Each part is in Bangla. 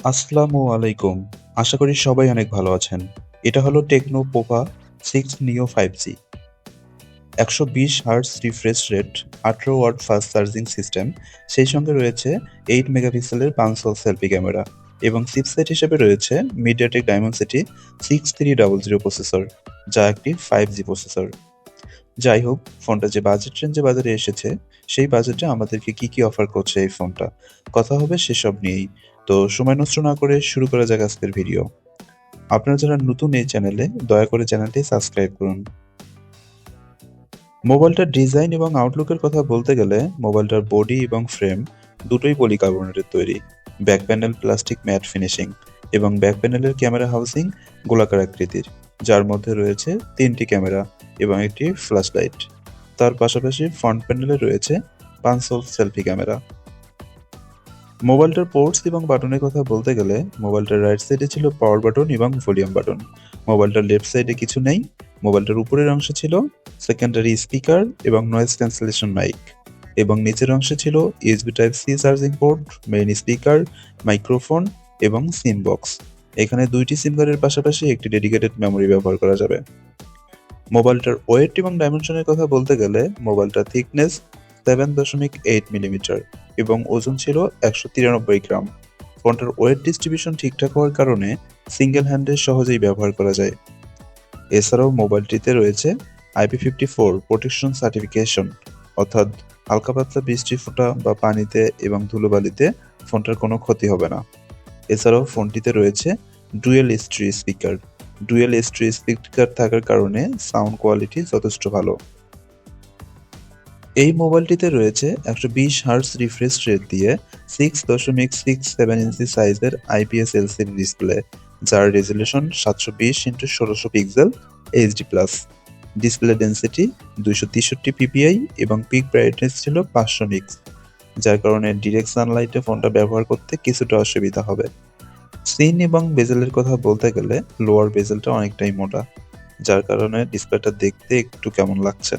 আসসালামু আলাইকুম। আশা করি সবাই অনেক ভালো আছেন। এটা হলো techno Pova 6 neo 5G। ১২০ hertz refresh rate, ১৮ watt fast charging system, সেই সঙ্গে রয়েছে ৮ মেগাপিক্সেলের পাঁচশো সেলফি ক্যামেরা এবং চিপসেট হিসেবে রয়েছে মিডিয়াটেক ডায়মেনসিটি 6300 প্রসেসর, যা একটি 5G প্রসেসর। যাই হোক, ফোনটা যে বাজেট রেঞ্জে বাজারে এসেছে, সেই বাজেটে আমাদেরকে কি অফার করছে এই ফোনটা? কথা হবে সেসব নিয়েই। তো সময় নষ্ট না করে শুরু করা যাক আজকের ভিডিও। আপনারা যারা নতুন এই চ্যানেলে, দয়া করে চ্যানেলটি সাবস্ক্রাইব করুন। মোবাইলটার ডিজাইন এবং আউটলুকের কথা বলতে গেলে মোবাইলটার বডি এবং ফ্রেম দুটোই পলিকার্বনেটের তৈরি। Back panel plastic mat finishing এবং ব্যাক প্যানেলের ক্যামেরা হাউসিং গোলাকার আকৃতির, যার মধ্যে রয়েছে 3টি ক্যামেরা এবং একটি ফ্ল্যাশ লাইট। তার পাশাপাশি ফ্রন্ট প্যানেলে রয়েছে পাঁচশো সেলফি ক্যামেরা। মোবাইলটার পোর্টস এবং বাটনের কথা বলতে গেলে মোবাইলটার রাইট সাইডে ছিল পাওয়ার বাটন এবং ভলিউম বাটন। মোবাইলটার লেফট সাইডে কিছু নেই। মোবাইলটার উপরের অংশে ছিল সেকেন্ডারি স্পিকার এবং নয়েজ ক্যান্সেলেশন মাইক, এবং নিচের অংশে ছিল USB type C charging port, main speaker, microphone এবং সিম বক্স। এখানে 2টি সিম কার্ডের পাশাপাশি একটি ডেডিকেটেড মেমোরি ব্যবহার করা যাবে। মোবাইলটার ওয়েট এবং ডাইমেনশনের কথা বলতে গেলে মোবাইলটার থিকনেস 7.8 মিলিমিটার এবং ওজন ছিল 193 গ্রাম। ফোনটার ওয়েট ডিস্ট্রিবিউশন ঠিকঠাক হওয়ার কারণে সিঙ্গেল হ্যান্ডে সহজেই ব্যবহার করা যায়। এছাড়াও মোবাইলটিতে রয়েছে IP54 প্রোটেকশন সার্টিফিকেশন, অর্থাৎ হালকা পাতলা বৃষ্টি ফোঁটা বা পানিতে এবং ধুলোবালিতে ফোনটার কোনো ক্ষতি হবে না। এছাড়াও ফোনটিতে রয়েছে ডুয়েল স্ট্রি স্পিকার থাকার কারণে সাউন্ড কোয়ালিটি যথেষ্ট ভালো। এই মোবাইলটিতে রয়েছে ১২০ হার্টজ রিফ্রেশ রেট দিয়ে 6.67 ইঞ্চি সাইজের IPS LCD ডিসপ্লে, যার resolution 720x1600 pixel HD+। Display density 263 ppi এবং পিক ব্রাইটনেস ছিল 500 নিক্স, যার কারণে ডিরেক্ট সানলাইটে ফোনটা ব্যবহার করতে কিছুটা অসুবিধা হবে। সিন এবং বেজেলের কথা বলতে গেলে লোয়ার বেজেলটা অনেকটাই মোটা, যার কারণে ডিসপ্লেটা দেখতে একটু কেমন লাগছে।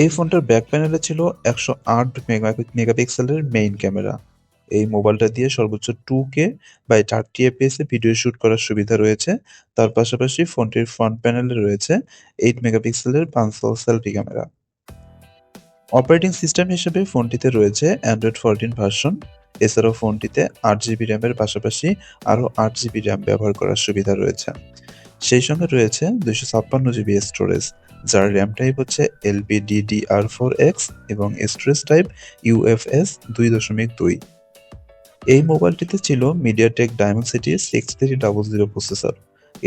এই ফোনটার ব্যাক প্যানেলে ছিল 108 মেগাপিক্সেলের মেইন ক্যামেরা। এই মোবাইলটা দিয়ে সর্বোচ্চ 2K বাই 30 fps এ ভিডিও শুট করার সুবিধা রয়েছে। তার পাশাপাশি ফোনটির ফ্রন্ট প্যানেলে রয়েছে 8 মেগাপিক্সেলের পাঁচশো সেলফি ক্যামেরা। অপারেটিং সিস্টেম হিসেবে ফোনটিতে রয়েছে অ্যান্ড্রয়েড 14 ভার্সন। এছাড়াও ফোনটিতে 8GB র্যামের পাশাপাশি আরও 8GB র্যাম ব্যবহার করার সুবিধা রয়েছে। সেই সঙ্গে রয়েছে 256GB স্টোরেজ, যার র্যাম টাইপ হচ্ছে LPDDR4X এবং স্টোরেজ টাইপ UFS 2.2। এই মোবাইলটিতে ছিল মিডিয়াটেক ডায়মেনসিটি 6300 প্রসেসর।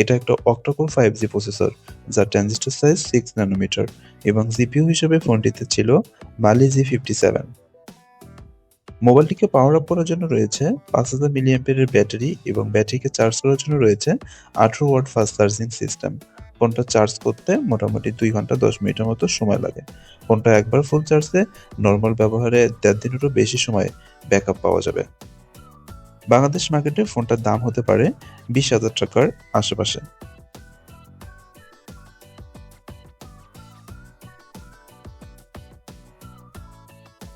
এটা একটা অক্টাকোর 5G প্রসেসর, যার ট্রানজিস্টর সাইজ 6 ন্যানোমিটার এবং জিপিইউ হিসেবে ফোনটিতে ছিল মালি G57। মোবাইলটিকে পাওয়ার আপ করার জন্য রয়েছে 5000 মিলিঅ্যাম্পিয়ারের ব্যাটারি এবং ব্যাটারিকে চার্জ করার জন্য রয়েছে 18 ওয়াট ফাস্ট চার্জিং সিস্টেম। ফোনটা চার্জ করতে মোটামুটি 2 ঘন্টা 10 মিনিটের মতো সময় লাগে। ফোনটা একবার ফুল চার্জে নর্মাল ব্যবহারে 1.5 দিনেরও বেশি সময় ব্যাকআপ পাওয়া যাবে। বাংলাদেশ মার্কেটে ফোনটার দাম হতে পারে 20,000 টাকার আশেপাশে।